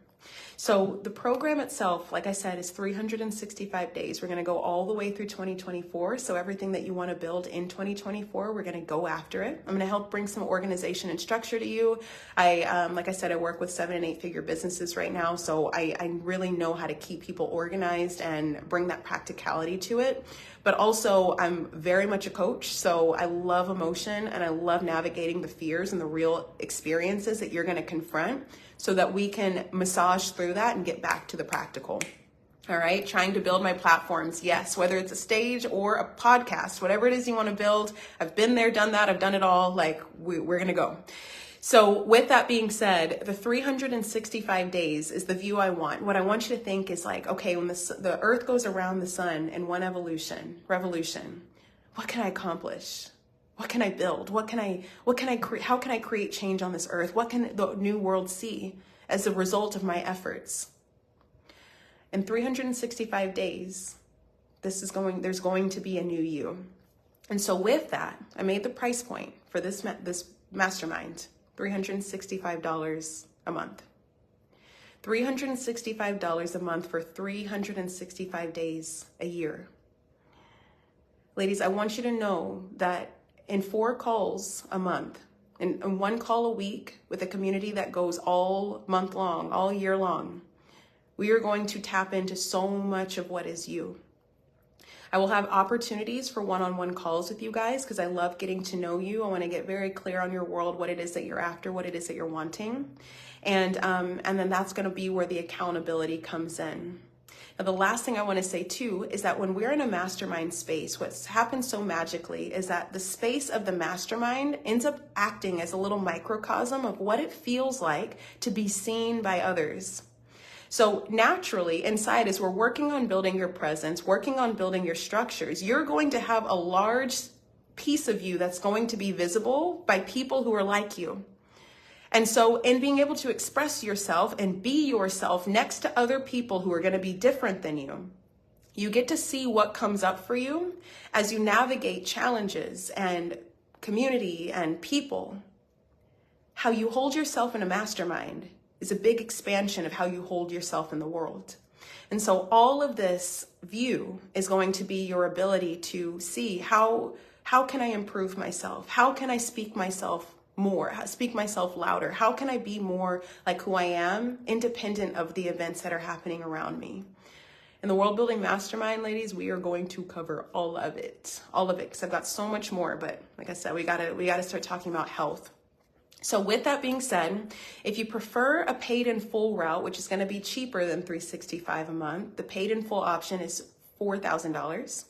[SPEAKER 1] So the program itself, like I said, is 365 days. We're going to go all the way through 2024. So everything that you want to build in 2024, we're going to go after it. I'm going to help bring some organization and structure to you. Like I said, I work with 7- and 8-figure businesses right now. So I really know how to keep people organized and bring that practicality to it. But also I'm very much a coach. So I love emotion and I love navigating the fears and the real experiences that you're going to confront, so that we can massage through that and get back to the practical. All right, trying to build my platforms. Yes, whether it's a stage or a podcast, whatever it is you want to build. I've been there, done that. I've done it all. Like we're going to go. So with that being said, the 365 days is the view I want. What I want you to think is like, okay, when the earth goes around the sun in one revolution, what can I accomplish? What can I build? What can I create? How can I create change on this earth? What can the new world see as a result of my efforts? In 365 days, there's going to be a new you. And so with that, I made the price point for this mastermind, $365 a month. $365 a month for 365 days a year. Ladies, I want you to know that in 4 calls a month, and 1 call a week with a community that goes all month long, all year long, we are going to tap into so much of what is you. I will have opportunities for one-on-one calls with you guys because I love getting to know you. I want to get very clear on your world, what it is that you're after, what it is that you're wanting. And then that's going to be where the accountability comes in. Now, the last thing I want to say too is that when we're in a mastermind space, what's happened so magically is that the space of the mastermind ends up acting as a little microcosm of what it feels like to be seen by others. So naturally inside, as we're working on building your presence, working on building your structures, you're going to have a large piece of you that's going to be visible by people who are like you. And so in being able to express yourself and be yourself next to other people who are going to be different than you, you get to see what comes up for you as you navigate challenges and community and people. How you hold yourself in a mastermind is a big expansion of how you hold yourself in the world. And so all of this view is going to be your ability to see how can I improve myself? How can I speak myself more, speak myself louder? How can I be more like who I am, independent of the events that are happening around me? In the World Building Mastermind, ladies, we are going to cover all of it, because I've got so much more. But like I said, we gotta start talking about health. So with that being said, if you prefer a paid in full route, which is going to be cheaper than $365 a month, the paid in full option is $4,000.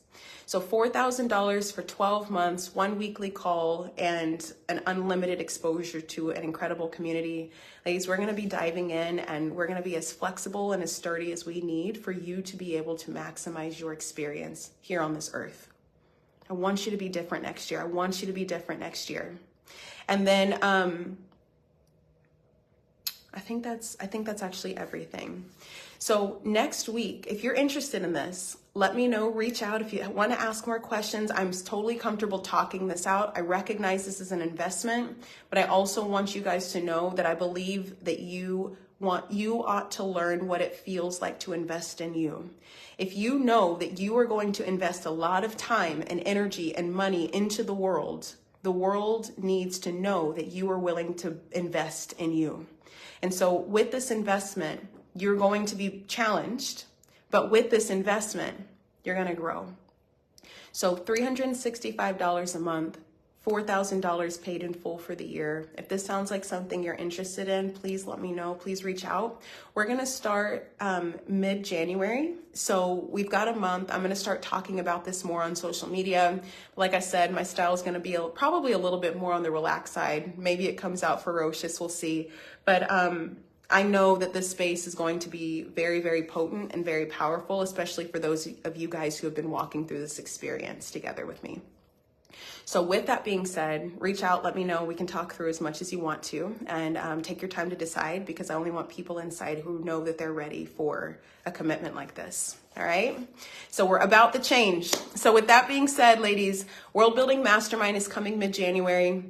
[SPEAKER 1] So $4,000 for 12 months, 1 weekly call, and an unlimited exposure to an incredible community. Ladies, we're going to be diving in, and we're going to be as flexible and as sturdy as we need for you to be able to maximize your experience here on this earth. I want you to be different next year. I want you to be different next year. And then I think that's actually everything. So next week, if you're interested in this, let me know, reach out. If you want to ask more questions, I'm totally comfortable talking this out. I recognize this is an investment, but I also want you guys to know that I believe that you ought to learn what it feels like to invest in you. If you know that you are going to invest a lot of time and energy and money into the world needs to know that you are willing to invest in you. And so with this investment, you're going to be challenged, but with this investment, you're going to grow. So $365 a month, $4,000 paid in full for the year. If this sounds like something you're interested in, please let me know. Please reach out. We're going to start mid-January. So we've got a month. I'm going to start talking about this more on social media. Like I said, my style is going to be probably a little bit more on the relaxed side. Maybe it comes out ferocious. We'll see. But I know that this space is going to be very, very potent and very powerful, especially for those of you guys who have been walking through this experience together with me. So with that being said, reach out, let me know. We can talk through as much as you want to, and take your time to decide, because I only want people inside who know that they're ready for a commitment like this. All right. So we're about to change. So with that being said, ladies, World Building Mastermind is coming mid-January.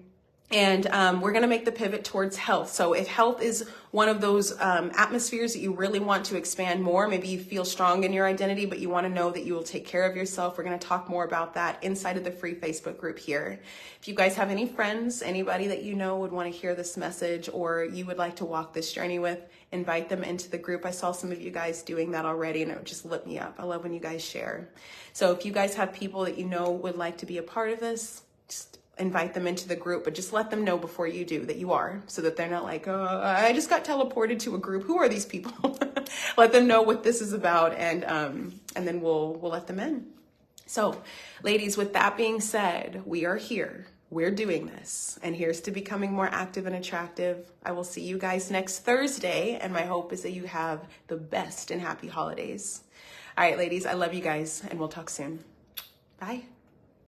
[SPEAKER 1] And we're going to make the pivot towards health. So if health is one of those atmospheres that you really want to expand more, maybe you feel strong in your identity, but you want to know that you will take care of yourself, we're going to talk more about that inside of the free Facebook group here. If you guys have any friends, anybody that you know would want to hear this message, or you would like to walk this journey with, invite them into the group. I saw some of you guys doing that already, and it just lit me up. I love when you guys share. So if you guys have people that you know would like to be a part of this, just invite them into the group, but just let them know before you do that you are, so that they're not like, oh, I just got teleported to a group. Who are these people? Let them know what this is about, and then we'll let them in. So, ladies, with that being said, we are here. We're doing this, and here's to becoming more active and attractive. I will see you guys next Thursday, and my hope is that you have the best and happy holidays. All right, ladies, I love you guys, and we'll talk soon. Bye.